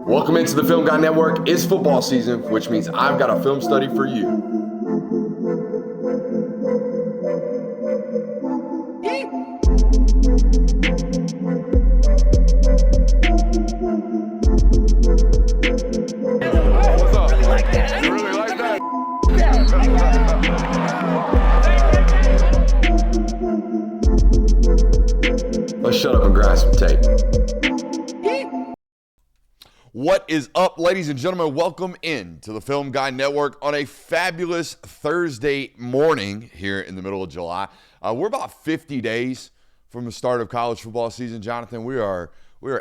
Welcome into the Film Guy Network. It's football season, which means I've got a film study for you. What's up? You really like that? Let's shut up and grind some tape. What is up, ladies and gentlemen? Welcome in to the Film Guy Network on a fabulous Thursday morning here in the middle of July. We're about 50 days from the start of college football season, Jonathan. We are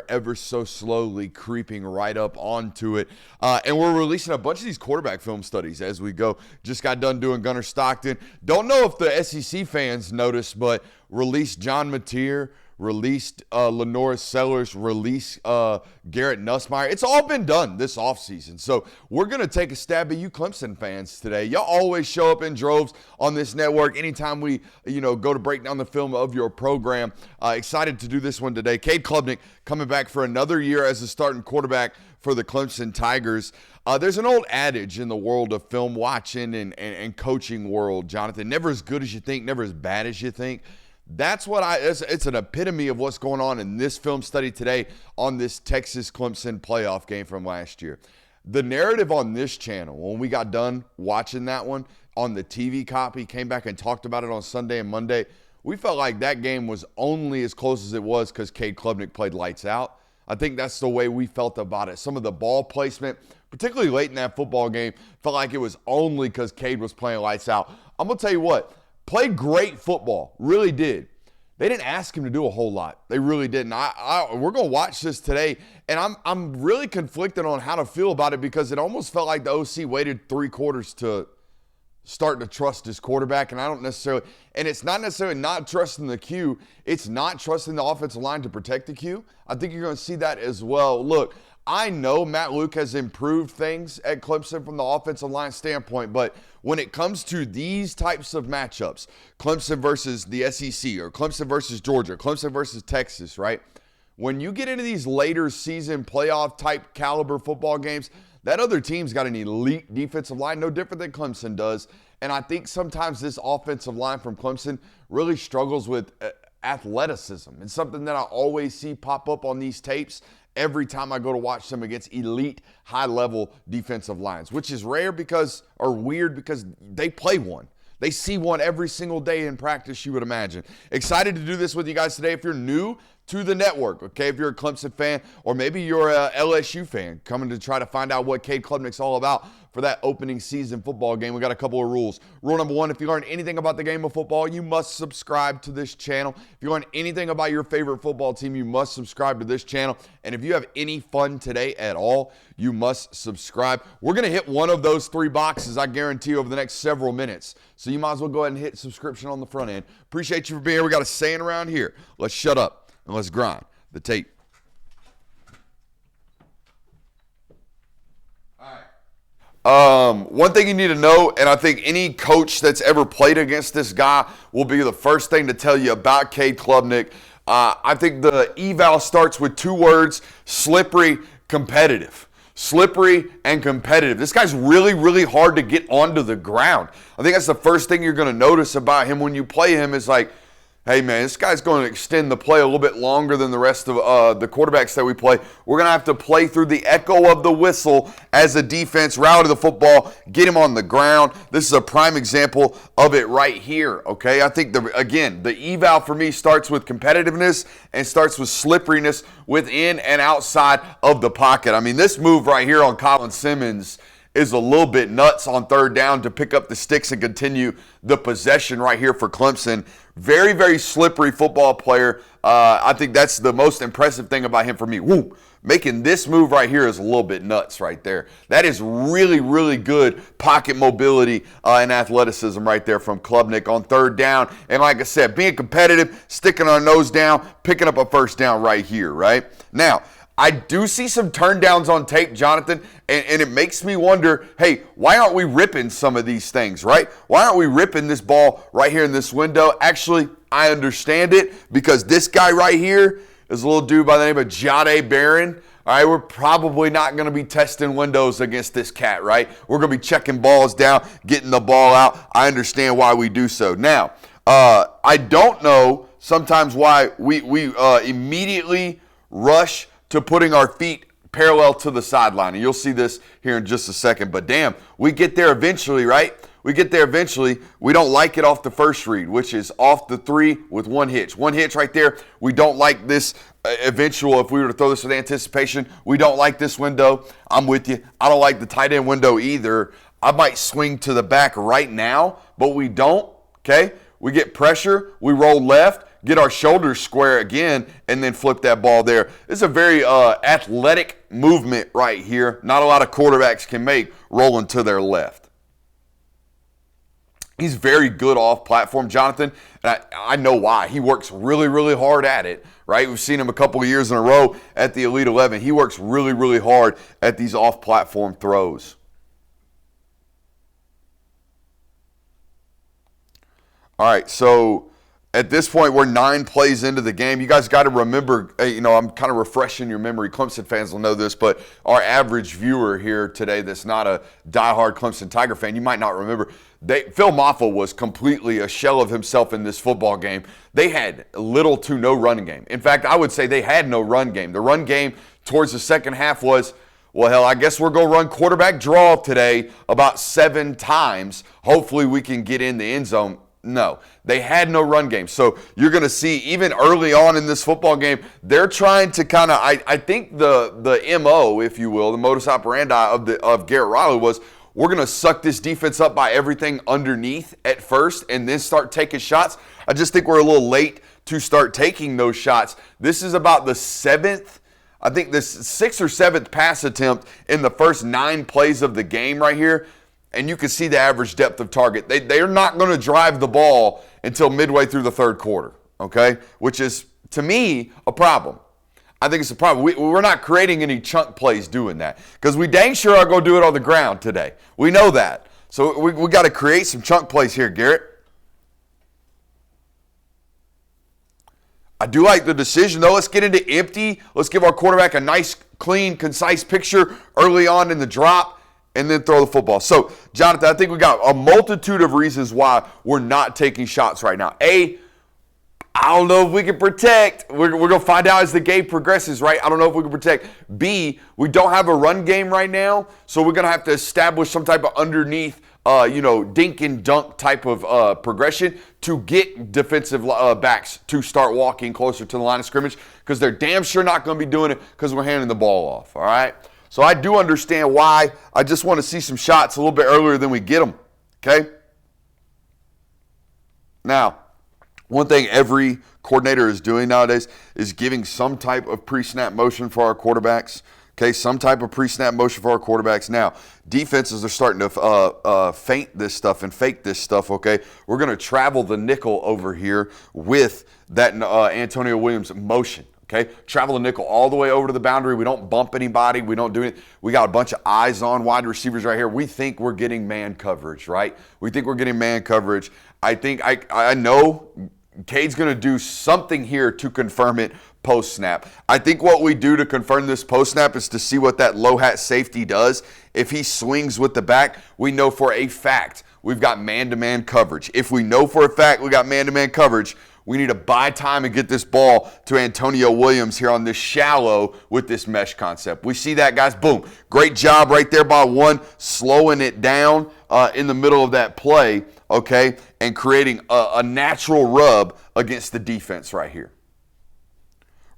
ever so slowly creeping right up onto it. And we're releasing a bunch of these quarterback film studies as we go. Just got done doing Gunnar Stockton. Don't know if the SEC fans noticed, but released John Mateer, released Lenora Sellers, released Garrett Nussmeier. It's all been done this offseason. So we're going to take a stab at you Clemson fans today. Y'all always show up in droves on this network anytime we go to break down the film of your program. Excited to do this one today. Cade Klubnik coming back for another year as a starting quarterback for the Clemson Tigers. There's an old adage in the world of film watching and coaching world, Jonathan. Never as good as you think, never as bad as you think. That's what it's an epitome of what's going on in this film study today on this Texas-Clemson playoff game from last year. The narrative on this channel, when we got done watching that one on the TV copy, came back and talked about it on Sunday and Monday, we felt like that game was only as close as it was because Cade Klubnik played lights out. I think that's the way we felt about it. Some of the ball placement, particularly late in that football game, felt like it was only because Cade was playing lights out. I'm going to tell you what. Played great football, really did. They didn't ask him to do a whole lot. They really didn't. We're going to watch this today, and I'm really conflicted on how to feel about it because it almost felt like the OC waited 3 quarters to start to trust his quarterback, and it's not necessarily not trusting the Q. It's not trusting the offensive line to protect the Q. I think you're going to see that as well. Look, I know Matt Luke has improved things at Clemson from the offensive line standpoint, but when it comes to these types of matchups, Clemson versus the SEC or Clemson versus Georgia, Clemson versus Texas, right? When you get into these later season playoff type caliber football games, that other team's got an elite defensive line, no different than Clemson does. And I think sometimes this offensive line from Clemson really struggles with athleticism. It's something that I always see pop up on these tapes every time I go to watch them against elite, high-level defensive lines, which is weird because they play one. They see one every single day in practice, you would imagine. Excited to do this with you guys today. If you're new to the network, okay, if you're a Clemson fan or maybe you're a LSU fan coming to try to find out what Cade Klubnik's all about for that opening season football game, we got a couple of rules. Rule number 1, if you learn anything about the game of football, you must subscribe to this channel. If you learn anything about your favorite football team, you must subscribe to this channel. And if you have any fun today at all, you must subscribe. We're going to hit one of those 3 boxes, I guarantee you, over the next several minutes. So you might as well go ahead and hit subscription on the front end. Appreciate you for being here. We got a saying around here. Let's shut up and let's grind the tape. All right. One thing you need to know, and I think any coach that's ever played against this guy will be the first thing to tell you about Cade Klubnik. I think the eval starts with 2 words: slippery, competitive. Slippery and competitive. This guy's really, really hard to get onto the ground. I think that's the first thing you're going to notice about him when you play him is like, hey, man, this guy's going to extend the play a little bit longer than the rest of the quarterbacks that we play. We're going to have to play through the echo of the whistle as a defense, rally the football, get him on the ground. This is a prime example of it right here, okay? I think, the eval for me starts with competitiveness and starts with slipperiness within and outside of the pocket. I mean, this move right here on Colin Simmons is a little bit nuts on 3rd down to pick up the sticks and continue the possession right here for Clemson. Very, very slippery football player. I think that's the most impressive thing about him for me. Woo! Making this move right here is a little bit nuts right there. That is really, really good pocket mobility and athleticism right there from Klubnik on 3rd down. And like I said, being competitive, sticking our nose down, picking up a 1st down right here, right? Now, I do see some turndowns on tape, Jonathan, and it makes me wonder, hey, why aren't we ripping some of these things, right? Why aren't we ripping this ball right here in this window? Actually, I understand it because this guy right here is a little dude by the name of Jade Barron. All right, we're probably not going to be testing windows against this cat, right? We're going to be checking balls down, getting the ball out. I understand why we do so. Now, I don't know sometimes why we immediately rush to putting our feet parallel to the sideline. And you'll see this here in just a second. But damn, we get there eventually, right? We get there eventually. We don't like it off the first read, which is off the 3 with one hitch. One hitch right there. We don't like this eventual, if we were to throw this with anticipation, we don't like this window. I'm with you. I don't like the tight end window either. I might swing to the back right now, but we don't, okay? We get pressure, we roll left, get our shoulders square again, and then flip that ball there. It's a very athletic movement right here. Not a lot of quarterbacks can make rolling to their left. He's very good off platform, Jonathan, and I know why. He works really, really hard at it, right? We've seen him a couple of years in a row at the Elite 11. He works really, really hard at these off platform throws. All right, so at this point, we're 9 plays into the game. You guys got to remember, I'm kind of refreshing your memory. Clemson fans will know this, but our average viewer here today that's not a diehard Clemson Tiger fan, you might not remember. Phil Maffa was completely a shell of himself in this football game. They had little to no run game. In fact, I would say they had no run game. The run game towards the second half was, well, hell, I guess we're going to run quarterback draw today about 7 times. Hopefully we can get in the end zone. No, they had no run game. So you're going to see even early on in this football game, they're trying to kind of, I think the MO, if you will, the modus operandi of Garrett Riley was, we're going to suck this defense up by everything underneath at first and then start taking shots. I just think we're a little late to start taking those shots. This is about the 6th or 7th pass attempt in the first 9 plays of the game right here. And you can see the average depth of target. They're not going to drive the ball until midway through the third quarter, okay? Which is, to me, a problem. I think it's a problem. We're not creating any chunk plays doing that because we dang sure are going to do it on the ground today. We know that. So we got to create some chunk plays here, Garrett. I do like the decision, though. Let's get into empty. Let's give our quarterback a nice, clean, concise picture early on in the drop and then throw the football. So, Jonathan, I think we got a multitude of reasons why we're not taking shots right now. A, I don't know if we can protect. We're going to find out as the game progresses, right? I don't know if we can protect. B, we don't have a run game right now, so we're going to have to establish some type of underneath, dink and dunk type of progression to get defensive backs to start walking closer to the line of scrimmage because they're damn sure not going to be doing it because we're handing the ball off, all right? So I do understand why. I just want to see some shots a little bit earlier than we get them, okay? Now, one thing every coordinator is doing nowadays is giving some type of pre-snap motion for our quarterbacks. Okay, some type of pre-snap motion for our quarterbacks. Now, defenses are starting to feint this stuff and fake this stuff, okay? We're going to travel the nickel over here with that Antonio Williams motion, okay? Travel the nickel all the way over to the boundary. We don't bump anybody. We don't do it. We got a bunch of eyes on wide receivers right here. We think we're getting man coverage, right? We think we're getting man coverage. I know Cade's going to do something here to confirm it post-snap. I think what we do to confirm this post-snap is to see what that low hat safety does. If he swings with the back, we know for a fact we've got man-to-man coverage. If we know for a fact we got man-to-man coverage, we need to buy time and get this ball to Antonio Williams here on this shallow with this mesh concept. We see that, guys. Boom. Great job right there by one, slowing it down in the middle of that play, okay, and creating a natural rub against the defense right here.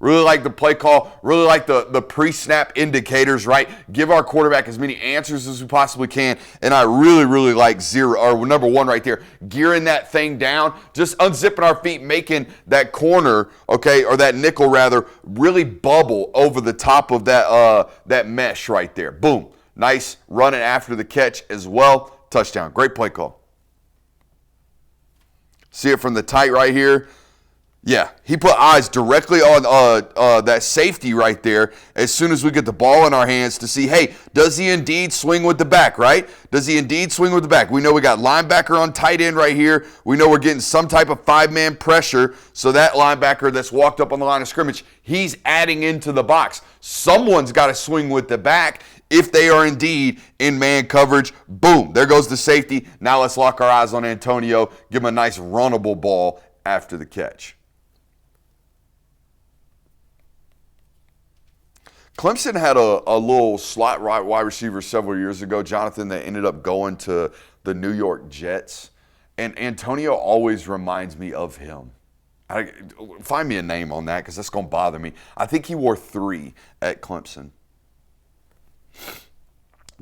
Really like the play call, really like the pre-snap indicators, right? Give our quarterback as many answers as we possibly can. And I really, really like number one right there, gearing that thing down, just unzipping our feet, making that corner, okay, or that nickel rather, really bubble over the top of that mesh right there. Boom. Nice running after the catch as well. Touchdown. Great play call. See it from the tight right here. Yeah, he put eyes directly on that safety right there as soon as we get the ball in our hands to see, hey, does he indeed swing with the back, right? Does he indeed swing with the back? We know we got linebacker on tight end right here. We know we're getting some type of five-man pressure, so that linebacker that's walked up on the line of scrimmage, he's adding into the box. Someone's got to swing with the back if they are indeed in man coverage. Boom, there goes the safety. Now let's lock our eyes on Antonio, give him a nice runnable ball after the catch. Clemson had a little slot right wide receiver several years ago, Jonathan, that ended up going to the New York Jets. And Antonio always reminds me of him. Find me a name on that because that's going to bother me. I think he wore 3 at Clemson.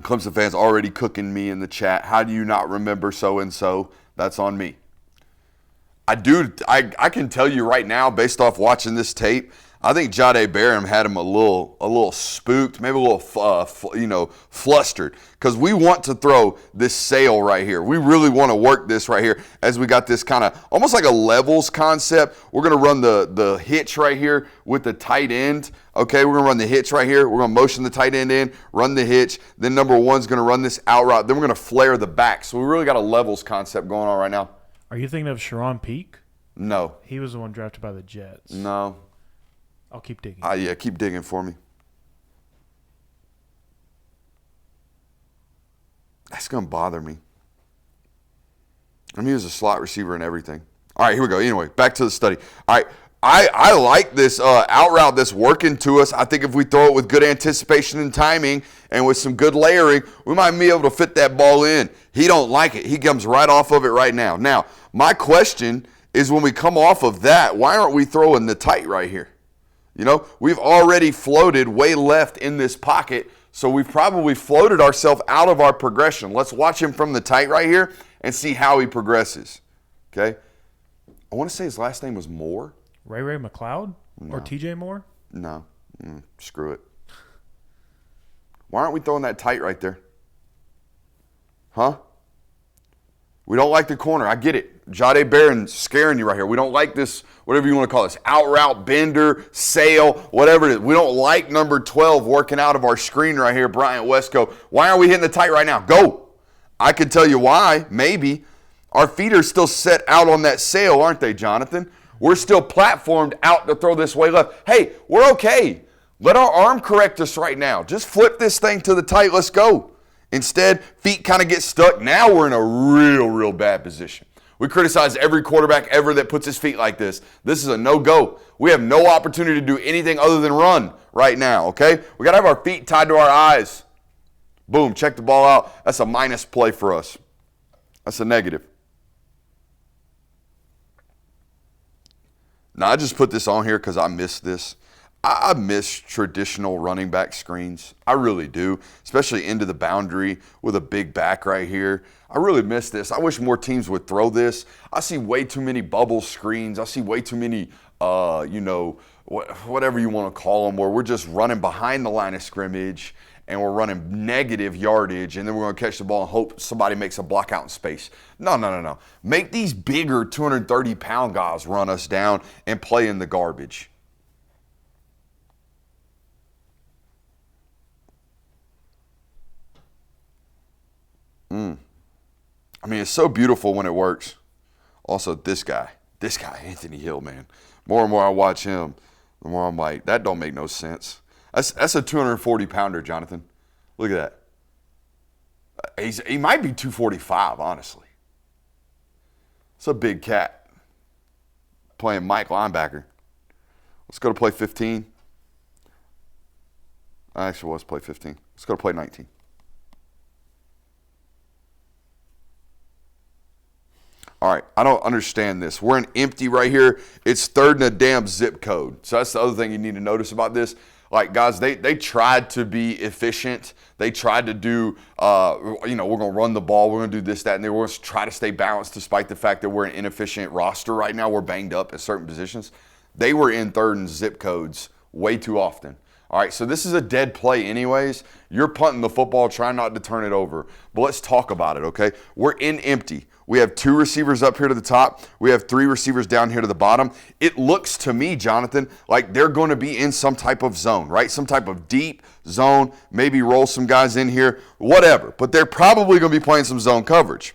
Clemson fans already cooking me in the chat. How do you not remember so-and-so? That's on me. I can tell you right now, based off watching this tape, I think Cade Klubnik had him a little spooked, maybe a little, flustered, because we want to throw this sail right here. We really want to work this right here as we got this kind of almost like a levels concept. We're going to run the hitch right here with the tight end. Okay, we're going to run the hitch right here. We're going to motion the tight end in, run the hitch. Then number one's going to run this out route. Then we're going to flare the back. So we really got a levels concept going on right now. Are you thinking of Sharon Peak? No. He was the one drafted by the Jets. No. I'll keep digging. Yeah, keep digging for me. That's going to bother me. I mean, he was a slot receiver and everything. All right, here we go. Anyway, back to the study. All right, I like this out route that's working to us. I think if we throw it with good anticipation and timing and with some good layering, we might be able to fit that ball in. He don't like it. He comes right off of it right now. Now, my question is when we come off of that, why aren't we throwing the tight right here? You know, we've already floated way left in this pocket, so we've probably floated ourselves out of our progression. Let's watch him from the tight right here and see how he progresses. Okay? I want to say his last name was Moore. Ray McLeod? No. Or TJ Moore? No. Screw it. Why aren't we throwing that tight right there? Huh? We don't like the corner. I get it. Cade Klubnik scaring you right here. We don't like this, whatever you want to call this, out route, bender, sail, whatever it is. We don't like number 12 working out of our screen right here, Bryant Wesco. Why aren't we hitting the tight right now? Go. I can tell you why, maybe. Our feet are still set out on that sail, aren't they, Jonathan? We're still platformed out to throw this way left. Hey, we're okay. Let our arm correct us right now. Just flip this thing to the tight. Let's go. Instead, feet kind of get stuck. Now we're in a real bad position. We criticize every quarterback ever that puts his feet like this. This is a no-go. We have no opportunity to do anything other than run right now, okay? We got to have our feet tied to our eyes. Boom, check the ball out. That's a minus play for us. That's a negative. Now, I just put this on here because I miss this. I miss traditional running back screens. I really do, especially into the boundary with a big back right here. I really miss this. I wish more teams would throw this. I see way too many bubble screens. I see way too many, whatever you want to call them, where we're just running behind the line of scrimmage and we're running negative yardage, and then we're going to catch the ball and hope somebody makes a block out in space. No. Make these bigger 230-pound guys run us down and play in the garbage. I mean, it's so beautiful when it works. Also, this guy, Anthony Hill, man. More and more I watch him, the more I'm like, that don't make no sense. That's a 240-pounder, Jonathan. Look at that. He might be 245, honestly. It's a big cat. Playing Mike linebacker. Let's go to play 15. Actually, let's play 15. Let's go to play 19. All right, I don't understand this. We're in empty right here. It's third and a damn zip code. So that's the other thing you need to notice about this. Like, guys, they tried to be efficient. They tried to do, we're going to run the ball. We're going to do this, that, and they were going to try to stay balanced despite the fact that we're an inefficient roster right now. We're banged up at certain positions. They were in third and zip codes way too often. All right, so this is a dead play anyways. You're punting the football, trying not to turn it over. But let's talk about it, okay? We're in empty. We have 2 receivers up here to the top. We have 3 receivers down here to the bottom. It looks to me, Jonathan, like they're going to be in some type of zone, right? Some type of deep zone, maybe roll some guys in here, whatever. But they're probably going to be playing some zone coverage.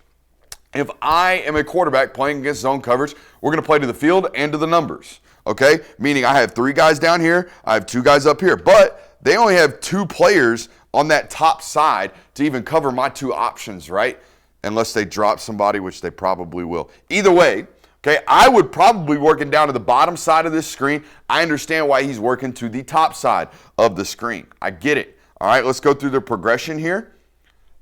If I am a quarterback playing against zone coverage, we're going to play to the field and to the numbers, okay? Meaning I have 3 guys down here, I have 2 guys up here. But they only have 2 players on that top side to even cover my 2 options, right? Unless they drop somebody, which they probably will. Either way, okay, I would probably be working down to the bottom side of this screen. I understand why he's working to the top side of the screen. I get it. All right, let's go through the progression here.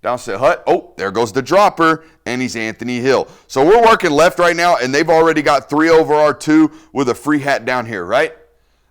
Downset hut. Oh, there goes the dropper, and he's Anthony Hill. So we're working left right now, and they've already got 3 over our 2 with a free hat down here, right?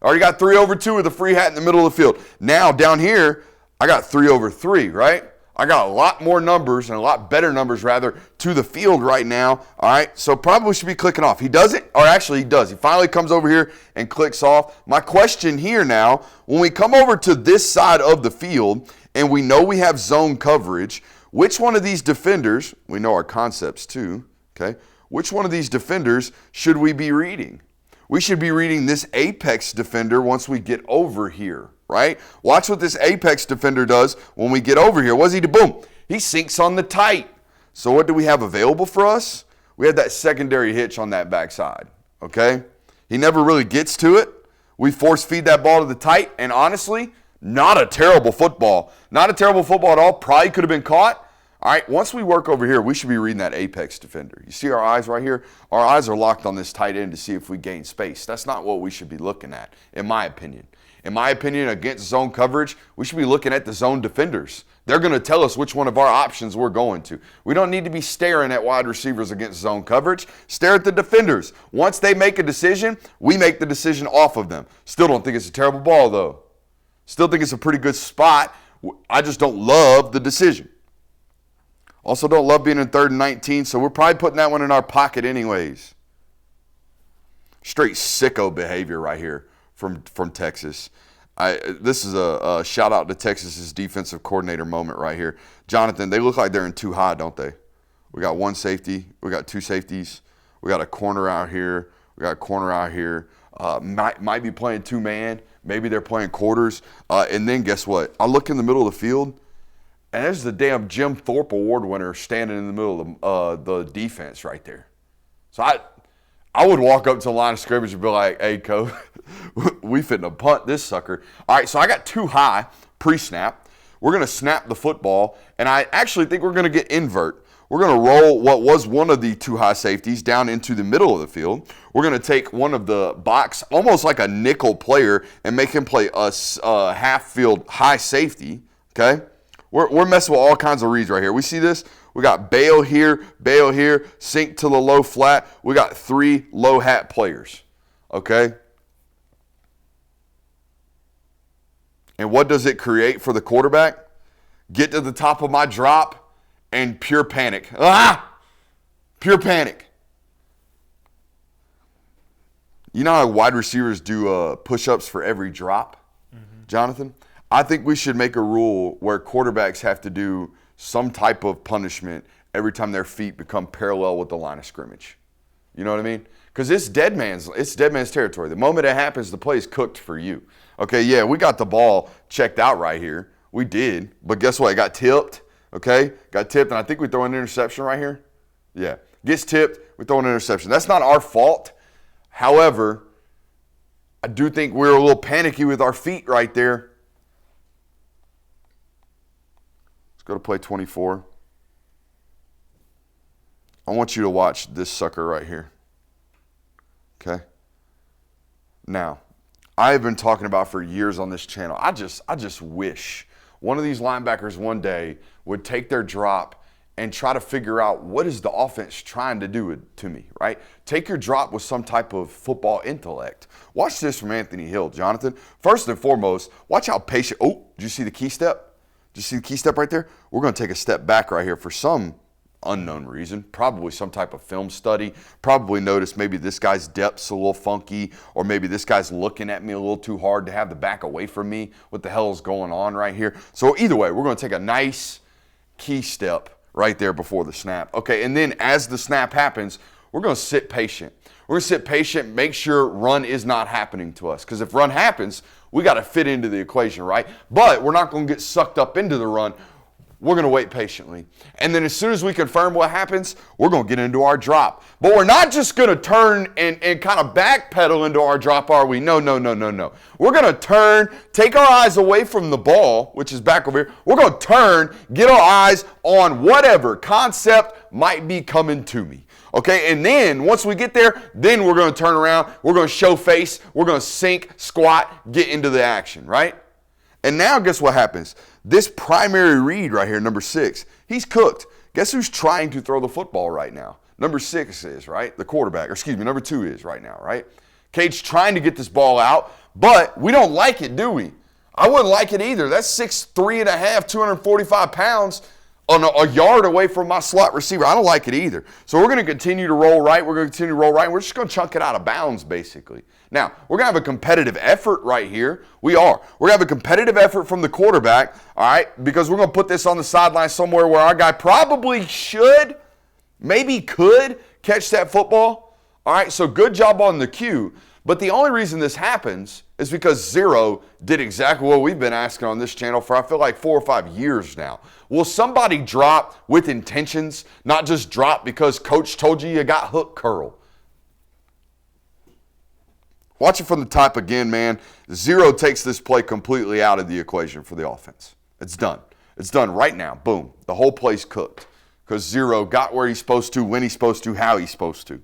Already got 3 over 2 with a free hat in the middle of the field. Now down here, I got 3 over 3, right? I got a lot more numbers, and a lot better numbers, rather, to the field right now, all right? So probably should be clicking off. He does it, or actually he does. He finally comes over here and clicks off. My question here now, when we come over to this side of the field, and we know we have zone coverage, which one of these defenders, we know our concepts too, okay? Which one of these defenders should we be reading? We should be reading this apex defender once we get over here, right? Watch what this apex defender does when we get over here. What does he do? Boom. He sinks on the tight. So what do we have available for us? We have that secondary hitch on that backside, okay? He never really gets to it. We force feed that ball to the tight, and honestly, not a terrible football. Not a terrible football at all. Probably could have been caught. All right, once we work over here, we should be reading that apex defender. You see our eyes right here? Our eyes are locked on this tight end to see if we gain space. That's not what we should be looking at, in my opinion. In my opinion, against zone coverage, we should be looking at the zone defenders. They're going to tell us which one of our options we're going to. We don't need to be staring at wide receivers against zone coverage. Stare at the defenders. Once they make a decision, we make the decision off of them. Still don't think it's a terrible ball, though. Still think it's a pretty good spot. I just don't love the decision. Also don't love being in 3rd and 19, so we're probably putting that one in our pocket anyways. Straight sicko behavior right here from Texas. This is a shout out to Texas's defensive coordinator moment right here. Jonathan, they look like they're in too high, don't they? We got 1 safety. We got 2 safeties. We got a corner out here. We got a corner out here. Might be playing 2-man. Maybe they're playing quarters. And then guess what? I look in the middle of the field, and there's the damn Jim Thorpe Award winner standing in the middle of the defense right there. So I would walk up to the line of scrimmage and be like, hey, coach, we fitting to punt this sucker. All right, so I got 2 high pre-snap. We're going to snap the football, and I actually think we're going to get invert. We're going to roll what was one of the 2 high safeties down into the middle of the field. We're going to take one of the box, almost like a nickel player, and make him play a half-field high safety, okay? We're messing with all kinds of reads right here. We see this? We got bail here, sink to the low flat. We got 3 low hat players, okay? And what does it create for the quarterback? Get to the top of my drop and pure panic. Pure panic. You know how wide receivers do push-ups for every drop, Jonathan? I think we should make a rule where quarterbacks have to do some type of punishment every time their feet become parallel with the line of scrimmage. You know what I mean? Because it's dead man's territory. The moment it happens, the play is cooked for you. Okay, yeah, we got the ball checked out right here. We did. But guess what? It got tipped. Okay? Got tipped, and I think we throw an interception right here. Yeah. Gets tipped, we throw an interception. That's not our fault. However, I do think we're a little panicky with our feet right there. Let's go to play 24. I want you to watch this sucker right here. Okay? Now, I have been talking about for years on this channel. I just wish one of these linebackers one day would take their drop and try to figure out what is the offense trying to do to me, right? Take your drop with some type of football intellect. Watch this from Anthony Hill, Jonathan. First and foremost, watch how patient. Oh, did you see the key step? Did you see the key step right there? We're going to take a step back right here for some unknown reason, probably some type of film study, probably notice maybe this guy's depth's a little funky, or maybe this guy's looking at me a little too hard to have the back away from me. What the hell is going on right here? So either way, we're going to take a nice key step right there before the snap. Okay, and then as the snap happens, we're going to sit patient. We're going to sit patient, make sure run is not happening to us. Because if run happens, we got to fit into the equation, right? But we're not going to get sucked up into the run. We're going to wait patiently. And then as soon as we confirm what happens, we're going to get into our drop. But we're not just going to turn and kind of backpedal into our drop, are we? No. We're going to turn, take our eyes away from the ball, which is back over here. We're going to turn, get our eyes on whatever concept might be coming to me. Okay, and then once we get there, then we're going to turn around, we're going to show face, we're going to sink, squat, get into the action, right? And now guess what happens? This primary read right here, number 6, he's cooked. Guess who's trying to throw the football right now? Number 6 is, right? The quarterback, or excuse me, number 2 is right now, right? Cade's trying to get this ball out, but we don't like it, do we? I wouldn't like it either. That's 6'3.5", 245 pounds. On a yard away from my slot receiver. I don't like it either. So we're going to continue to roll right. We're going to continue to roll right. We're just going to chunk it out of bounds, basically. Now, we're going to have a competitive effort right here. We are. We're going to have a competitive effort from the quarterback, all right, because we're going to put this on the sideline somewhere where our guy probably should, maybe could catch that football. All right, so good job on the cue. But the only reason this happens is because Zero did exactly what we've been asking on this channel for, I feel like, 4 or 5 years now. Will somebody drop with intentions, not just drop because coach told you got hook curl? Watch it from the top again, man. Zero takes this play completely out of the equation for the offense. It's done. It's done right now. Boom. The whole play's cooked because Zero got where he's supposed to, when he's supposed to, how he's supposed to.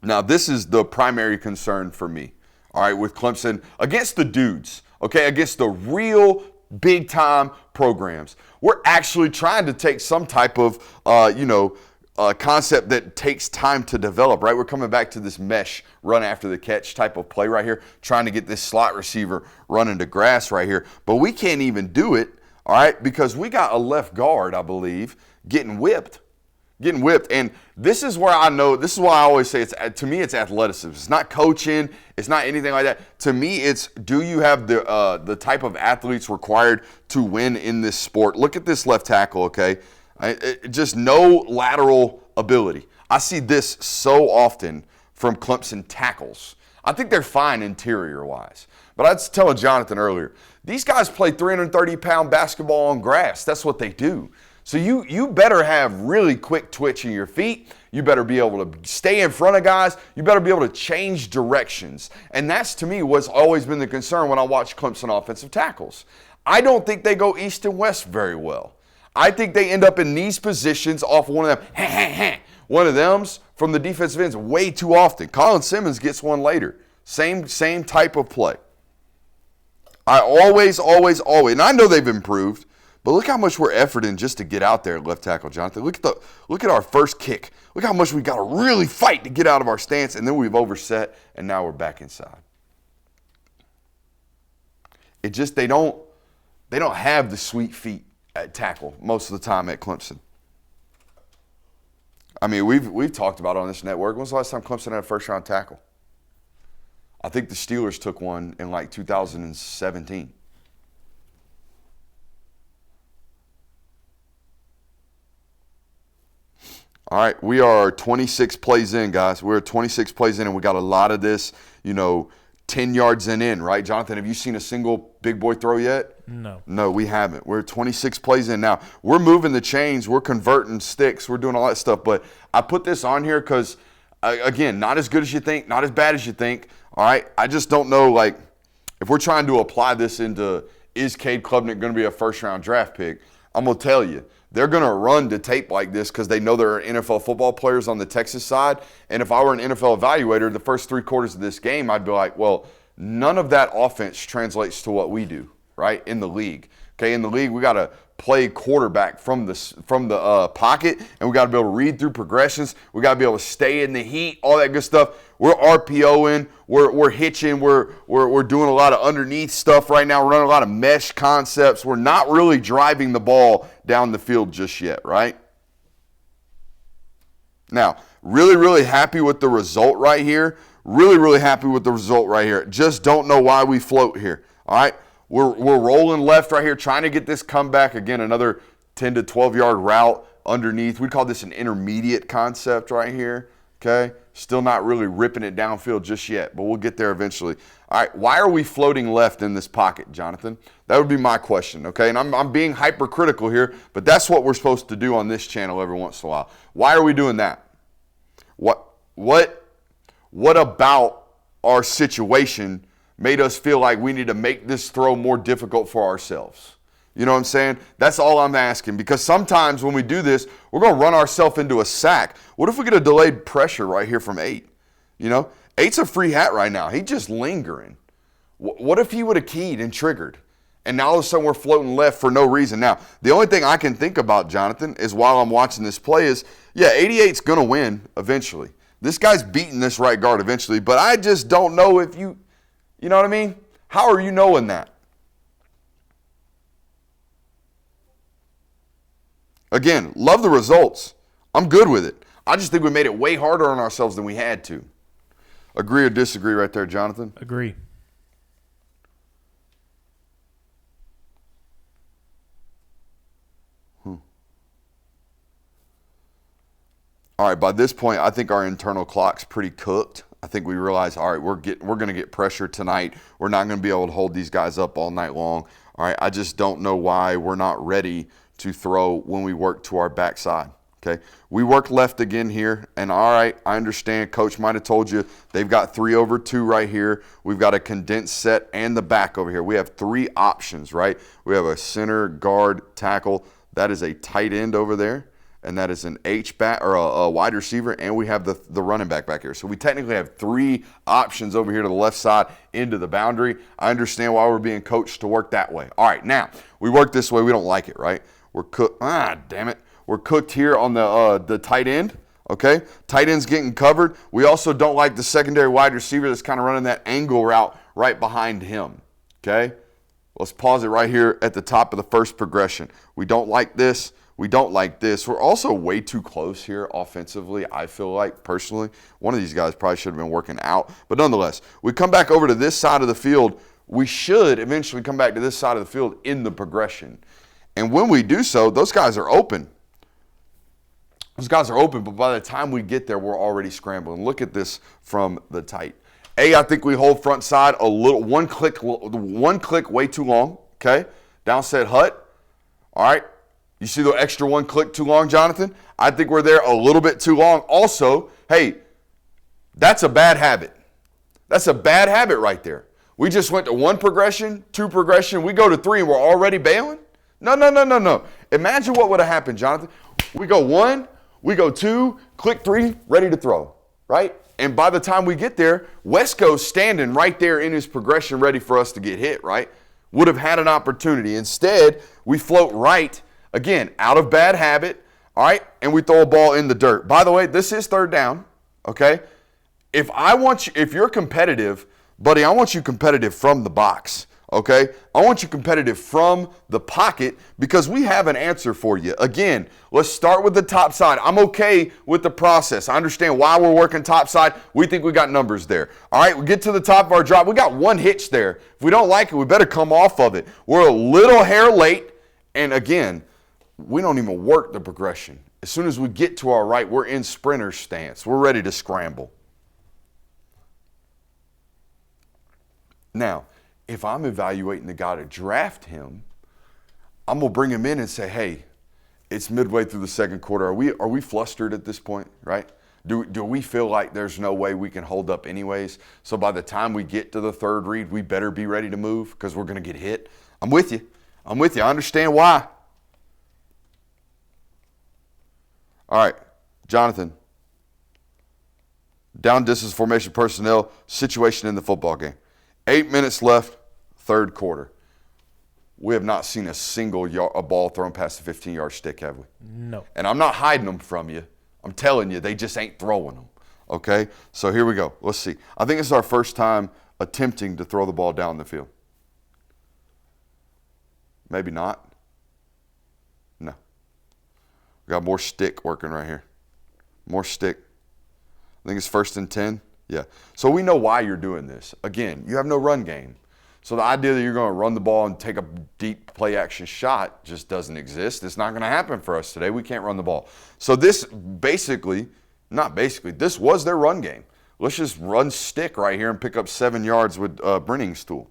Now, this is the primary concern for me, all right, with Clemson against the dudes, okay, against the real big-time programs. We're actually trying to take some type of, concept that takes time to develop, right? We're coming back to this mesh run after the catch type of play right here, trying to get this slot receiver running to grass right here. But we can't even do it, all right, because we got a left guard, I believe, getting whipped. And this is where I know, this is why I always say, to me, it's athleticism. It's not coaching. It's not anything like that. To me, it's, do you have the type of athletes required to win in this sport? Look at this left tackle, okay? Just no lateral ability. I see this so often from Clemson tackles. I think they're fine interior-wise. But I was telling Jonathan earlier, these guys play 330-pound basketball on grass. That's what they do. So you better have really quick twitch in your feet. You better be able to stay in front of guys. You better be able to change directions. And that's, to me, what's always been the concern when I watch Clemson offensive tackles. I don't think they go east and west very well. I think they end up in these positions off one of them. One of them's from the defensive ends way too often. Colin Simmons gets one later. Same type of play. I always, and I know they've improved, but look how much we're efforting just to get out there at left tackle, Jonathan. Look at our first kick. Look how much we got to really fight to get out of our stance, and then we've overset, and now we're back inside. It just, they don't have the sweet feet at tackle most of the time at Clemson. I mean, we've talked about it on this network. When's the last time Clemson had a first-round tackle? I think the Steelers took one in like 2017. All right, we are 26 plays in, guys. We're 26 plays in, and we got a lot of this, 10 yards in, right? Jonathan, have you seen a single big boy throw yet? No. No, we haven't. We're 26 plays in now. We're moving the chains. We're converting sticks. We're doing all that stuff. But I put this on here because, again, not as good as you think, not as bad as you think, all right? I just don't know, if we're trying to apply this into, is Cade Klubnik going to be a first-round draft pick? I'm going to tell you. They're going to run to tape like this because they know there are NFL football players on the Texas side. And if I were an NFL evaluator, the first 3 quarters of this game, I'd be like, well, none of that offense translates to what we do, right, in the league. Okay, in the league, we got to play quarterback from the pocket, and we got to be able to read through progressions. We got to be able to stay in the heat, all that good stuff. We're RPOing, we're hitching, we're doing a lot of underneath stuff right now. We're running a lot of mesh concepts. We're not really driving the ball down the field just yet, right? Now, really happy with the result right here. Really happy with the result right here. Just don't know why we float here, all right? We're rolling left right here, trying to get this comeback. Again, another 10 to 12-yard route underneath. We call this an intermediate concept right here, okay? Still not really ripping it downfield just yet, but we'll get there eventually. All right, why are we floating left in this pocket, Jonathan? That would be my question, okay? And I'm being hypercritical here, but that's what we're supposed to do on this channel every once in a while. Why are we doing that? What about our situation made us feel like we need to make this throw more difficult for ourselves? You know what I'm saying? That's all I'm asking, because sometimes when we do this, we're going to run ourselves into a sack. What if we get a delayed pressure right here from 8? You know, 8's a free hat right now. He's just lingering. What if he would have keyed and triggered? And now all of a sudden we're floating left for no reason. Now, the only thing I can think about, Jonathan, is while I'm watching this play is, yeah, 88's going to win eventually. This guy's beating this right guard eventually, but I just don't know if you know what I mean? How are you knowing that? Again, love the results. I'm good with it. I just think we made it way harder on ourselves than we had to. Agree or disagree right there, Jonathan? Agree. All right, by this point, I think our internal clock's pretty cooked. I think we realize, all right, we're going to get pressure tonight. We're not going to be able to hold these guys up all night long. All right, I just don't know why we're not ready to throw when we work to our backside. Okay, we work left again here, and all right, I understand. Coach might have told you they've got 3 over 2 right here. We've got a condensed set and the back over here. We have 3 options, right? We have a center, guard, tackle. That is a tight end over there, and that is an H-back or a wide receiver, and we have the running back here. So we technically have 3 options over here to the left side into the boundary. I understand why we're being coached to work that way. All right, now we work this way. We don't like it, right? We're cooked. Damn it. We're cooked here on the tight end, okay? Tight end's getting covered. We also don't like the secondary wide receiver that's kind of running that angle route right behind him, okay? Let's pause it right here at the top of the first progression. We don't like this. We don't like this. We're also way too close here offensively, I feel like, personally. One of these guys probably should have been working out. But nonetheless, we come back over to this side of the field. We should eventually come back to this side of the field in the progression. And when we do so, those guys are open. Those guys are open, but by the time we get there, we're already scrambling. Look at this from the tight. I think we hold front side a little, one click way too long, okay? Downset hut, all right? You see the extra 1 click too long, Jonathan? I think we're there a little bit too long. Also, hey, that's a bad habit. That's a bad habit right there. We just went to 1 progression, 2 progression. We go to 3 and we're already bailing? No. Imagine what would have happened, Jonathan. We go 1, we go 2, click 3, ready to throw, right? And by the time we get there, Wesco's standing right there in his progression ready for us to get hit, right? Would have had an opportunity. Instead, we float right, again, out of bad habit, all right? And we throw a ball in the dirt. By the way, this is 3rd down, okay? If you're competitive, buddy, I want you competitive from the box. Okay? I want you competitive from the pocket because we have an answer for you. Again, let's start with the top side. I'm okay with the process. I understand why we're working top side. We think we got numbers there. All right, we get to the top of our drop. We got 1 hitch there. If we don't like it, we better come off of it. We're a little hair late. And again, we don't even work the progression. As soon as we get to our right, we're in sprinter stance. We're ready to scramble. Now, if I'm evaluating the guy to draft him, I'm going to bring him in and say, hey, it's midway through the 2nd quarter. Are we flustered at this point, right? Do we feel like there's no way we can hold up anyways? So by the time we get to the 3rd read, we better be ready to move because we're going to get hit? I'm with you. I understand why. All right, Jonathan. Down distance formation personnel situation in the football game. 8 minutes left, 3rd quarter. We have not seen a single a ball thrown past the 15-yard stick, have we? No. And I'm not hiding them from you. I'm telling you, they just ain't throwing them. Okay? So here we go. Let's see. I think this is our first time attempting to throw the ball down the field. Maybe not. No. We got more stick working right here. More stick. I think it's 1st and 10. Yeah. So we know why you're doing this. Again, you have no run game. So the idea that you're going to run the ball and take a deep play action shot just doesn't exist. It's not going to happen for us today. We can't run the ball. So this this was their run game. Let's just run stick right here and pick up 7 yards with Brenning's tool.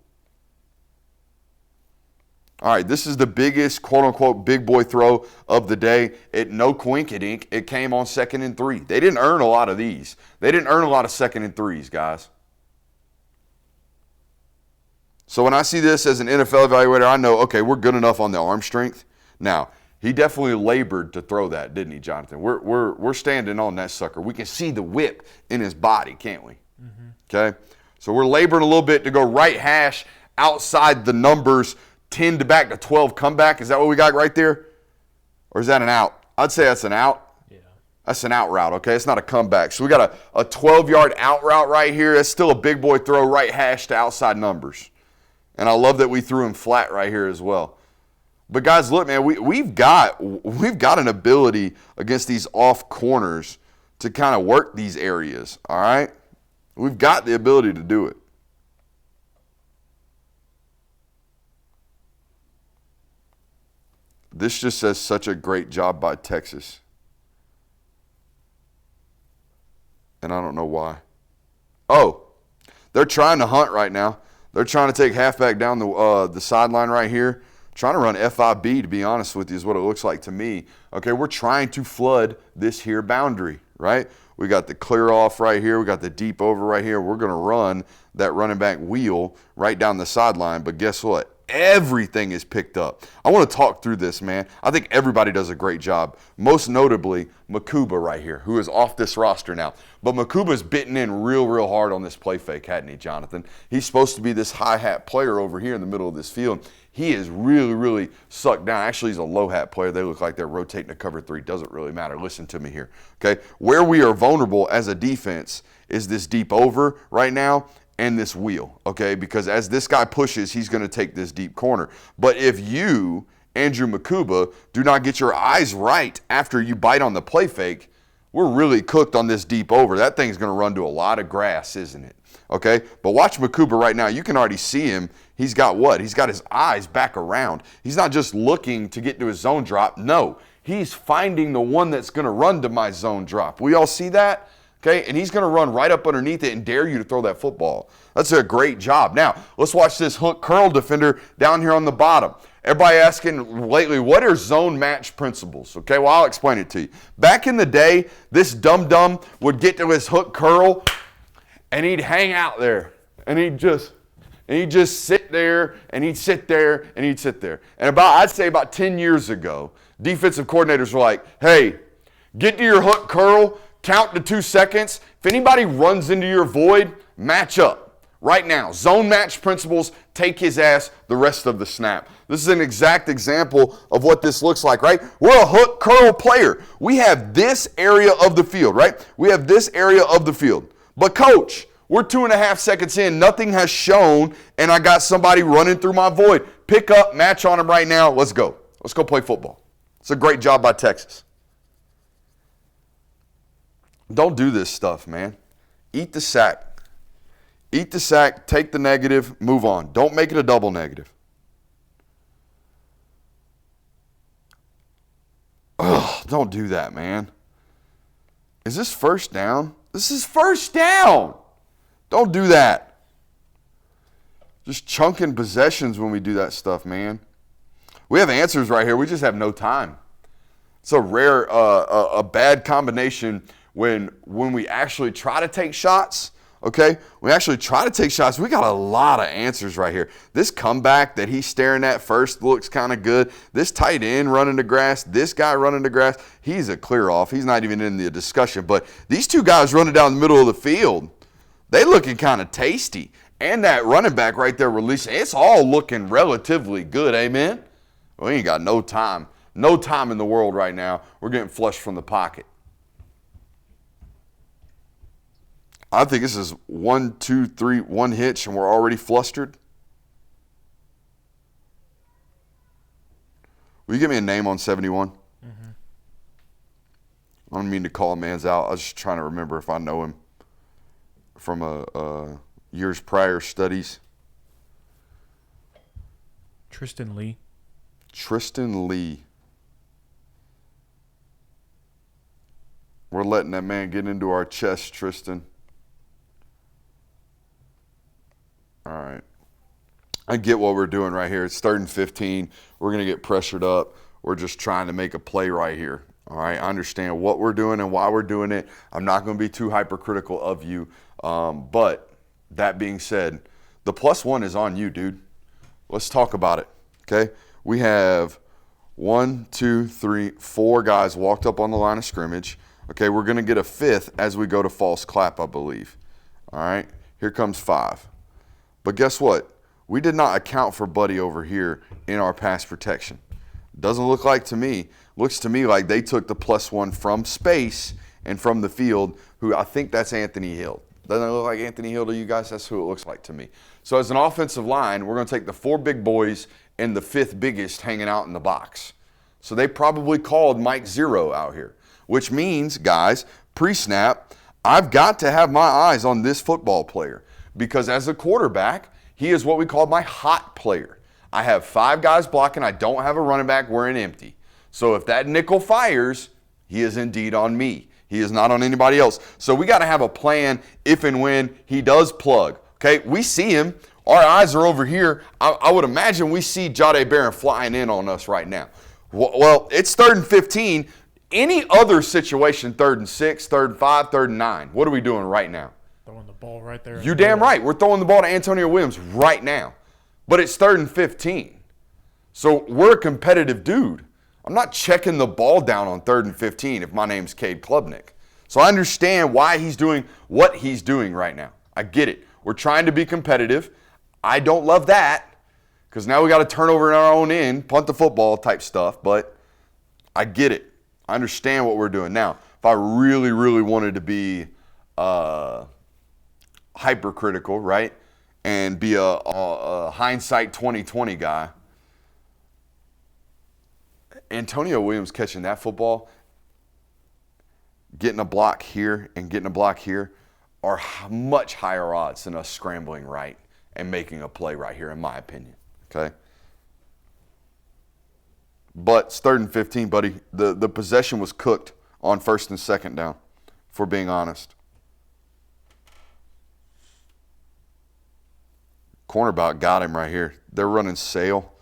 All right, this is the biggest, quote-unquote, big boy throw of the day. No coinkydink. It came on 2nd and 3. They didn't earn a lot of these. They didn't earn a lot of 2nd and 3s, guys. So when I see this as an NFL evaluator, I know, okay, we're good enough on the arm strength. Now, he definitely labored to throw that, didn't he, Jonathan? We're standing on that sucker. We can see the whip in his body, can't we? Mm-hmm. Okay? So we're laboring a little bit to go right hash outside the numbers 10 to back to 12 comeback. Is that what we got right there? Or is that an out? I'd say that's an out. Yeah. That's an out route, okay? It's not a comeback. So we got a 12-yard out route right here. That's still a big boy throw right hash to outside numbers. And I love that we threw him flat right here as well. But guys, look, man, we've got an ability against these off corners to kind of work these areas, all right? We've got the ability to do it. This just says such a great job by Texas. And I don't know why. Oh, they're trying to hunt right now. They're trying to take halfback down the sideline right here. Trying to run FIB, to be honest with you, is what it looks like to me. Okay, we're trying to flood this here boundary, right? We got the clear off right here. We got the deep over right here. We're going to run that running back wheel right down the sideline. But guess what? Everything is picked up. I want to talk through this, man. I think everybody does a great job. Most notably, Makuba right here, who is off this roster now. But Makuba's bitten in real hard on this play fake, hadn't he, Jonathan? He's supposed to be this hi-hat player over here in the middle of this field. He is really sucked down. Actually, he's a low-hat player. They look like they're rotating to cover 3. Doesn't really matter. Listen to me here, okay? Where we are vulnerable as a defense is this deep over right now and this wheel, okay? Because as this guy pushes, he's going to take this deep corner. But if you, Andrew Makuba, do not get your eyes right after you bite on the play fake, we're really cooked on this deep over. That thing's going to run to a lot of grass, isn't it? Okay? But watch Makuba right now. You can already see him. He's got what? He's got his eyes back around. He's not just looking to get to his zone drop. No, he's finding the one that's going to run to my zone drop. We all see that? Okay, and he's going to run right up underneath it and dare you to throw that football. That's a great job. Now, let's watch this hook curl defender down here on the bottom. Everybody asking lately, what are zone match principles? Okay, well, I'll explain it to you. Back in the day, this dum-dum would get to his hook curl, and he'd hang out there, and he'd just sit there, and he'd sit there, and he'd sit there. And I'd say about 10 years ago, defensive coordinators were like, hey, get to your hook curl, count to 2 seconds. If anybody runs into your void, match up. Right now, zone match principles, take his ass the rest of the snap. This is an exact example of what this looks like, right? We're a hook curl player. We have this area of the field, right? We have this area of the field. But coach, we're 2.5 seconds in, nothing has shown, and I got somebody running through my void. Pick up, match on him right now, let's go. Let's go play football. It's a great job by Texas. Don't do this stuff, man. Eat the sack. Eat the sack, take the negative, move on. Don't make it a double negative. Ugh, don't do that, man. Is this first down? This is first down. Don't do that. Just chunking possessions when we do that stuff, man. We have answers right here. We just have no time. It's a rare, a bad combination when we actually try to take shots. Okay, we actually try to take shots. We got a lot of answers right here. This comeback that he's staring at first looks kind of good. This tight end running the grass, this guy running the grass, he's a clear off. He's not even in the discussion. But these two guys running down the middle of the field, they looking kind of tasty. And that running back right there releasing, it's all looking relatively good, amen? We ain't got no time. No time in the world right now. We're getting flushed from the pocket. I think this is 1, 2, 3, 1 hitch, and we're already flustered. Will you give me a name on 71? Mm-hmm. I don't mean to call a man's out. I was just trying to remember if I know him from years prior studies. Tristan Lee. Tristan Lee. We're letting that man get into our chest, Tristan. All right. I get what we're doing right here. It's 3rd and 15. We're going to get pressured up. We're just trying to make a play right here. All right. I understand what we're doing and why we're doing it. I'm not going to be too hypercritical of you. But that being said, the +1 is on you, dude. Let's talk about it. Okay. We have 1, 2, 3, 4 guys walked up on the line of scrimmage. Okay. We're going to get a 5th as we go to false clap, I believe. All right. Here comes 5. But guess what? We did not account for Buddy over here in our pass protection. Doesn't look like to me. Looks to me like they took the +1 from space and from the field, who I think that's Anthony Hill. Doesn't it look like Anthony Hill to you guys? That's who it looks like to me. So as an offensive line, we're going to take the 4 big boys and the 5th biggest hanging out in the box. So they probably called Mike 0 out here, which means, guys, pre-snap, I've got to have my eyes on this football player because as a quarterback, he is what we call my hot player. I have 5 guys blocking. I don't have a running back. We're in empty. So if that nickel fires, he is indeed on me. He is not on anybody else. So we got to have a plan if and when he does plug. Okay, we see him. Our eyes are over here. I would imagine we see Jahdae Barron flying in on us right now. Well, it's 3rd and 15. Any other situation, 3rd and 6, 3rd and 5, 3rd and 9. What are we doing right now? Throwing the ball right there. You damn right. We're throwing the ball to Antonio Williams right now. But it's 3rd and 15. So we're a competitive dude. I'm not checking the ball down on 3rd and 15 if my name's Cade Klubnik. So I understand why he's doing what he's doing right now. I get it. We're trying to be competitive. I don't love that because now we got to turn over in our own end, punt the football type stuff. But I get it. I understand what we're doing. Now, if I really, really wanted to be hypercritical, right, and be a hindsight 2020 guy, Antonio Williams catching that football, getting a block here and getting a block here are much higher odds than us scrambling right and making a play right here, in my opinion, okay? But it's 3rd and 15, buddy. The possession was cooked on 1st and 2nd down, if we're being honest. Cornerback got him right here. They're running sail.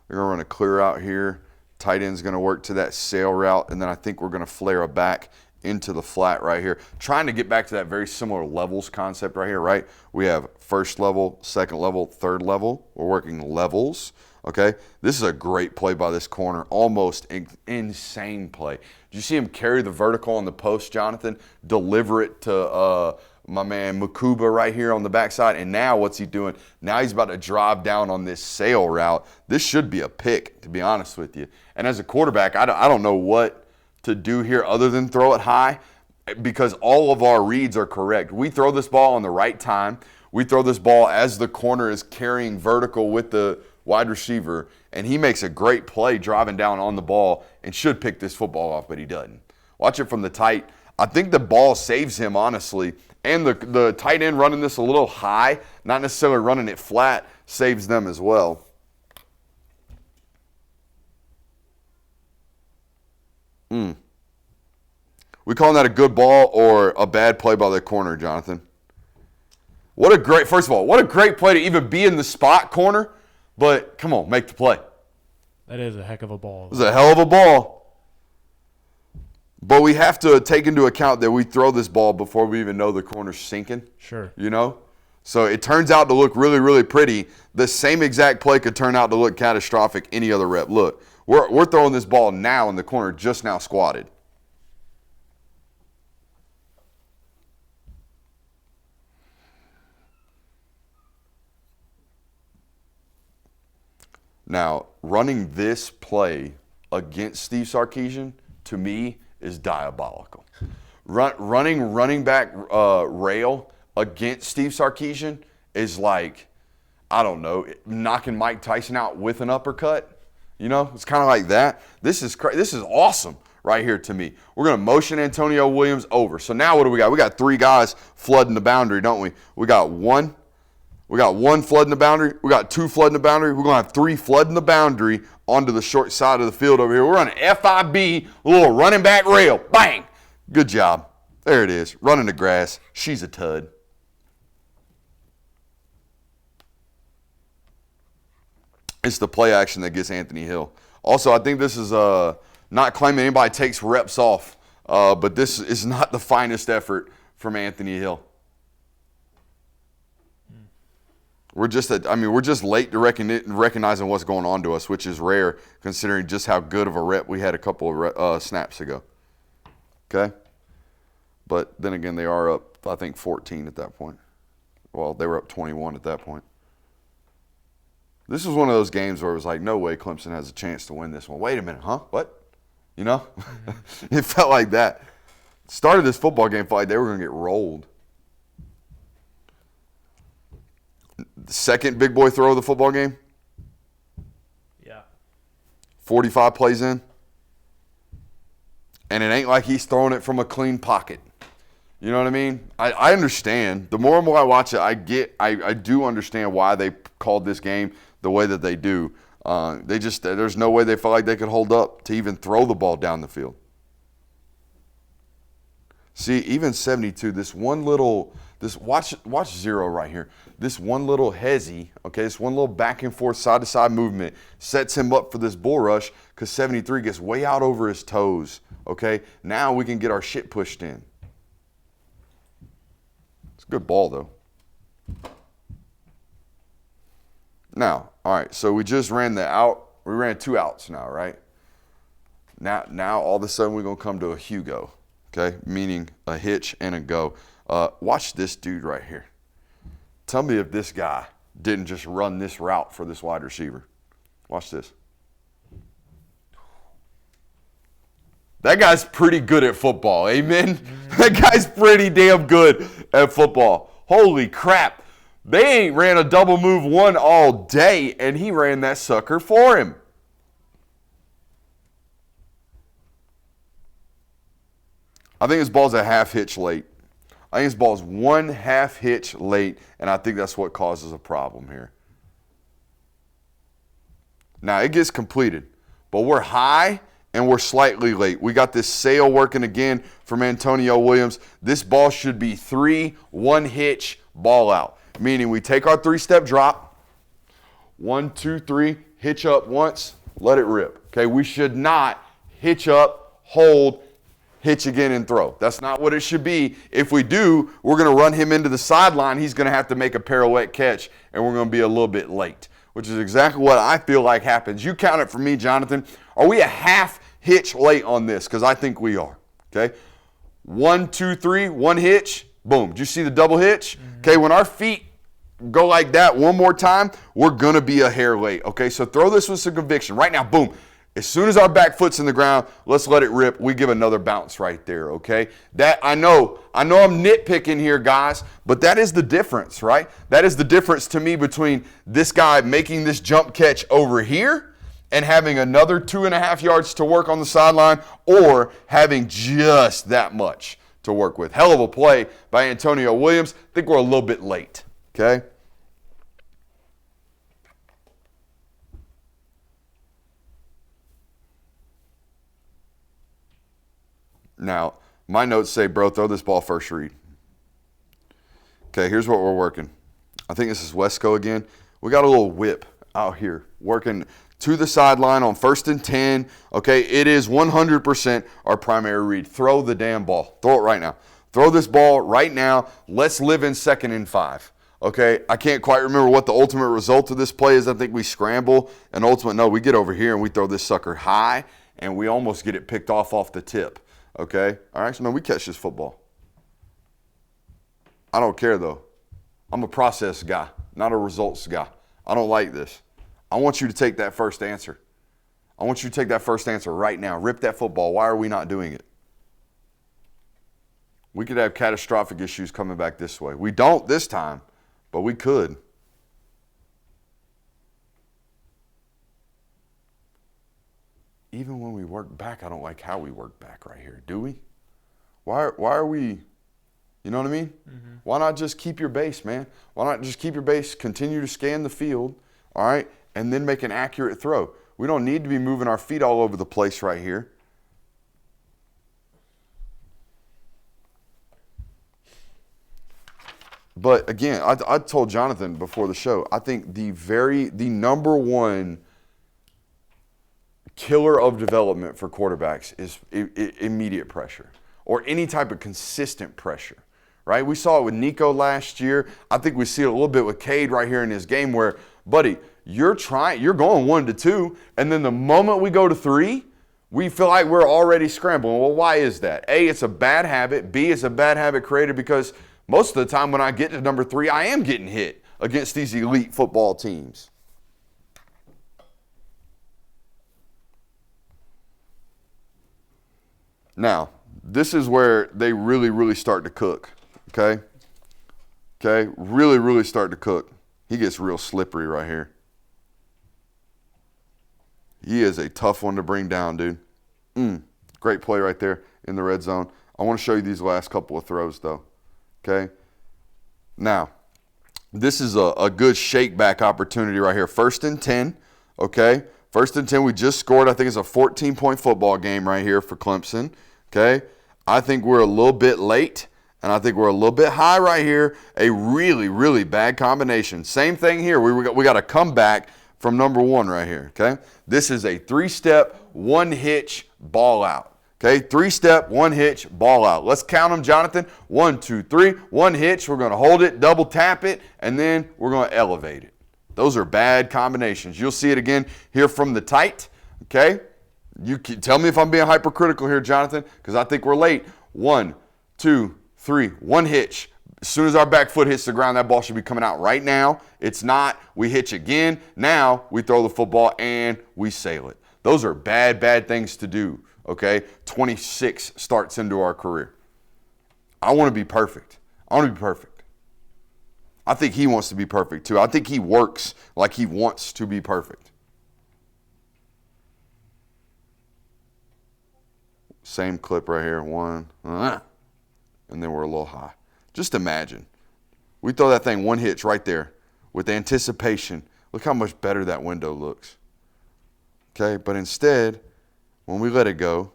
They're going to run a clear out here. Tight end's going to work to that sail route, and then I think we're going to flare a back into the flat right here. Trying to get back to that very similar levels concept right here, right? We have 1st level, 2nd level, 3rd level. We're working levels, okay? This is a great play by this corner. Almost insane play. Did you see him carry the vertical on the post, Jonathan? Deliver it to my man Makuba right here on the backside. And now what's he doing? Now he's about to drive down on this sail route. This should be a pick, to be honest with you. And as a quarterback, I don't know what to do here other than throw it high because all of our reads are correct. We throw this ball on the right time. We throw this ball as the corner is carrying vertical with the wide receiver, and he makes a great play driving down on the ball and should pick this football off, but he doesn't. Watch it from the tight. I think the ball saves him, honestly, and the tight end running this a little high, not necessarily running it flat, saves them as well. We calling that a good ball or a bad play by the corner, Jonathan? First of all, what a great play to even be in the spot corner, but come on, make the play. That is a heck of a ball. It was a hell of a ball. But we have to take into account that we throw this ball before we even know the corner's sinking. Sure. You know? So it turns out to look really, really pretty. The same exact play could turn out to look catastrophic any other rep. Look, we're throwing this ball now and the corner just now squatted. Now, running this play against Steve Sarkisian, to me, is diabolical. Running back rail against Steve Sarkisian is like, I don't know, knocking Mike Tyson out with an uppercut. You know, it's kind of like that. This is awesome right here to me. We're going to motion Antonio Williams over. So now what do we got? We got 3 guys flooding the boundary, don't we? We got 1, We got 1 flooding the boundary. We got 2 flooding the boundary. We're going to have 3 flooding the boundary onto the short side of the field over here. We're running FIB, a little running back rail. Bang! Good job. There it is. Running the grass. She's a tud. It's the play action that gets Anthony Hill. Also, I think this is not claiming anybody takes reps off, but this is not the finest effort from Anthony Hill. We're just late to recognizing what's going on to us, which is rare considering just how good of a rep we had a couple of snaps ago. Okay? But then again, they are up, I think, 14 at that point. Well, they were up 21 at that point. This was one of those games where it was like, no way Clemson has a chance to win this one. Wait a minute, huh? What? You know? It felt like that. Started this football game, felt like they were going to get rolled. The second big boy throw of the football game. Yeah. 45 plays in. And it ain't like he's throwing it from a clean pocket. You know what I mean? I understand. The more and more I watch it, I do understand why they called this game the way that they do. There's no way they felt like they could hold up to even throw the ball down the field. See, even 72, watch 0 right here. This one little hezzy, okay, this one little back and forth, side to side movement sets him up for this bull rush because 73 gets way out over his toes, okay? Now we can get our shit pushed in. It's a good ball, though. Now, all right, so we just ran the out. We ran 2 outs now, right? Now all of a sudden we're going to come to a Hugo, okay, meaning a hitch and a go. Watch this dude right here. Tell me if this guy didn't just run this route for this wide receiver. Watch this. That guy's pretty good at football, amen? That guy's pretty damn good at football. Holy crap. They ain't ran a double move 1 all day, and he ran that sucker for him. I think his ball's a half hitch late. I think his ball's 1 half hitch late, and I think that's what causes a problem here. Now, it gets completed, but we're high and we're slightly late. We got this sail working again from Antonio Williams. This ball should be 3 1 hitch ball out, meaning we take our 3-step drop, 1, 2, 3, hitch up once, let it rip. Okay, we should not hitch up, hold, hitch again and throw. That's not what it should be. If we do, we're going to run him into the sideline. He's going to have to make a pirouette catch, and we're going to be a little bit late, which is exactly what I feel like happens. You count it for me, Jonathan. Are we a half hitch late on this? Because I think we are. Okay, 1, 2, 3, 1 hitch. Boom. Did you see the double hitch? Okay, when our feet go like that one more time, we're going to be a hair late. Okay, so throw this with some conviction. Right now, boom. As soon as our back foot's in the ground, let's let it rip. We give another bounce right there, okay? That I know I'm nitpicking here, guys, but that is the difference, right? That is the difference to me between this guy making this jump catch over here and having another 2.5 yards to work on the sideline, or having just that much to work with. Hell of a play by Antonio Williams. I think we're a little bit late, okay? Now, my notes say, bro, throw this ball first read. Okay, here's what we're working. I think this is Wesco again. We got a little whip out here working to the sideline on 1st and 10. Okay, it is 100% our primary read. Throw the damn ball. Throw it right now. Throw this ball right now. Let's live in 2nd and 5. Okay, I can't quite remember what the ultimate result of this play is. I think we scramble, and we get over here and we throw this sucker high, and we almost get it picked off the tip. Okay? All right, so no, we catch this football. I don't care, though. I'm a process guy, not a results guy. I don't like this. I want you to take that first answer. I want you to take that first answer right now. Rip that football. Why are we not doing it? We could have catastrophic issues coming back this way. We don't this time, but we could. Even when we work back, I don't like how we work back right here. Do we? Why are we You know what I mean? Mm-hmm. Why not just keep your base, man? Why not just keep your base, continue to scan the field, all right, and then make an accurate throw? We don't need to be moving our feet all over the place right here. But again, I told Jonathan before the show, I think the number one killer of development for quarterbacks is immediate pressure or any type of consistent pressure, right? We saw it with Nico last year. I think we see it a little bit with Cade right here in this game where, buddy, you're going 1-2, and then the moment we go to 3, we feel like we're already scrambling. Well, why is that? A, it's a bad habit. B, it's a bad habit created because most of the time when I get to number 3, I am getting hit against these elite football teams. Now, this is where they really, really start to cook, okay? Okay, really, really start to cook. He gets real slippery right here. He is a tough one to bring down, dude. Great play right there in the red zone. I want to show you these last couple of throws, though. Okay? Now, this is a good shake-back opportunity right here. 1st and 10, okay? 1st and 10, we just scored. I think it's a 14-point football game right here for Clemson, okay? I think we're a little bit late, and I think we're a little bit high right here. A really, really bad combination. Same thing here. We got to come back from number 1 right here, okay? This is a 3-step, 1-hitch ball out. Okay, 3-step, 1-hitch, ball out. Let's count them, Jonathan. 1, 2, 3. 1 hitch, we're going to hold it, double tap it, and then we're going to elevate it. Those are bad combinations. You'll see it again here from the tight, okay? You can tell me if I'm being hypercritical here, Jonathan, because I think we're late. 1, 2, 3. 1 hitch. As soon as our back foot hits the ground, that ball should be coming out right now. It's not. We hitch again. Now we throw the football and we sail it. Those are bad, bad things to do. Okay, 26 starts into our career. I want to be perfect. I want to be perfect. I think he wants to be perfect too. I think he works like he wants to be perfect. Same clip right here. 1, and then we're a little high. Just imagine. We throw that thing 1 hitch right there with anticipation. Look how much better that window looks. Okay, but instead, when we let it go,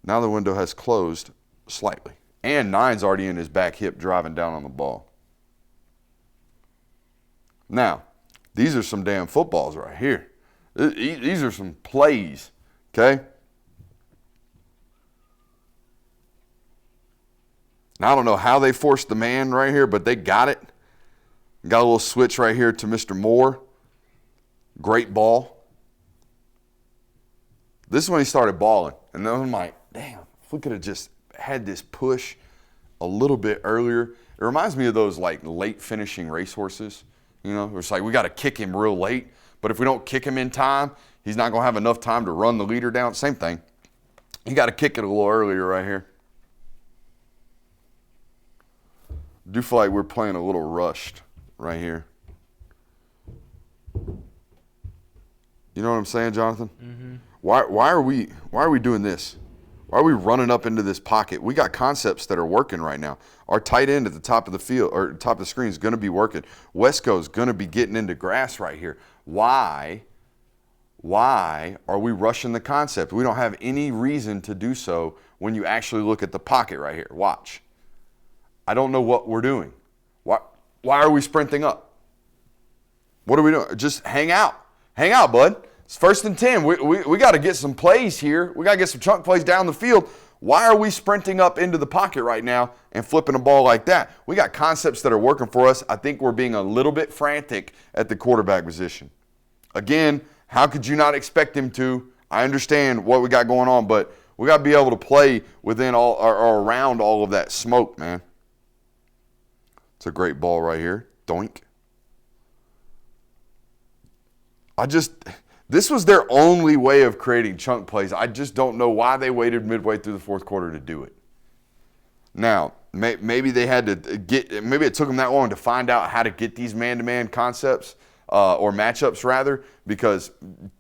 now the window has closed slightly. And 9's already in his back hip driving down on the ball. Now, these are some damn footballs right here. These are some plays, okay? Now, I don't know how they forced the man right here, but they got it. Got a little switch right here to Mr. Moore. Great ball. This is when he started balling. And then I'm like, damn, if we could have just had this push a little bit earlier. It reminds me of those like late finishing racehorses. You know, it's like we got to kick him real late. But if we don't kick him in time, he's not going to have enough time to run the leader down. Same thing. You got to kick it a little earlier right here. I do feel like we're playing a little rushed right here. You know what I'm saying, Jonathan? Mm-hmm. Why are we doing this? Why are we running up into this pocket? We got concepts that are working right now. Our tight end at the top of the field or top of the screen is going to be working. Wesco's going to be getting into grass right here. Why are we rushing the concept? We don't have any reason to do so when you actually look at the pocket right here. Watch. I don't know what we're doing. Why are we sprinting up? What are we doing? Just hang out. Hang out, bud. It's 1st and 10. We got to get some plays here. We got to get some chunk plays down the field. Why are we sprinting up into the pocket right now and flipping a ball like that? We got concepts that are working for us. I think we're being a little bit frantic at the quarterback position. Again, how could you not expect him to? I understand what we got going on, but we got to be able to play within all or around all of that smoke, man. It's a great ball right here. Doink. This was their only way of creating chunk plays. I just don't know why they waited midway through the 4th quarter to do it. Now, maybe they had to maybe it took them that long to find out how to get these man-to-man concepts or matchups rather, because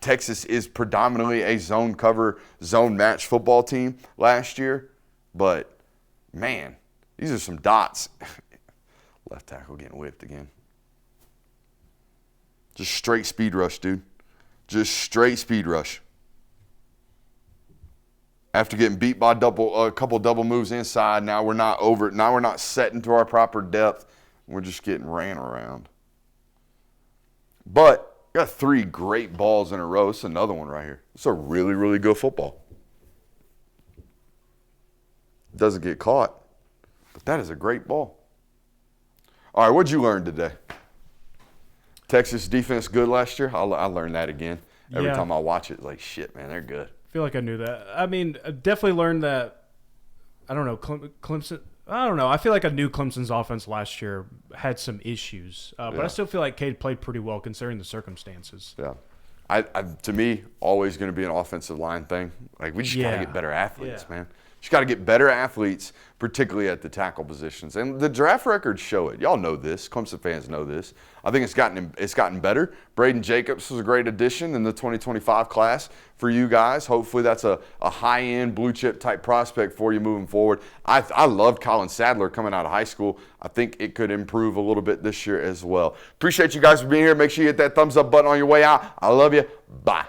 Texas is predominantly a zone cover, zone match football team last year. But man, These are some dots. Left tackle getting whipped again. Just straight speed rush, dude. Just straight speed rush. After getting beat by a couple double moves inside, now we're not over it. Now we're not setting to our proper depth. We're just getting ran around. But got 3 great balls in a row. It's another one right here. It's a really, really good football. Doesn't get caught, but that is a great ball. All right, what'd you learn today? Texas defense good last year? I learned that again. Every time I watch it, like, shit, man, they're good. I feel like I knew that. I mean, I definitely learned that. I don't know, Clemson. I don't know. I feel like I knew Clemson's offense last year had some issues, but I still feel like Cade played pretty well considering the circumstances. Yeah. To me, always going to be an offensive line thing. Like, we just got to get better athletes, man. Just got to get better athletes, particularly at the tackle positions. And the draft records show it. Y'all know this. Clemson fans know this. I think it's gotten better. Braden Jacobs was a great addition in the 2025 class for you guys. Hopefully that's a high-end, blue-chip type prospect for you moving forward. I loved Colin Sadler coming out of high school. I think it could improve a little bit this year as well. Appreciate you guys for being here. Make sure you hit that thumbs up button on your way out. I love you. Bye.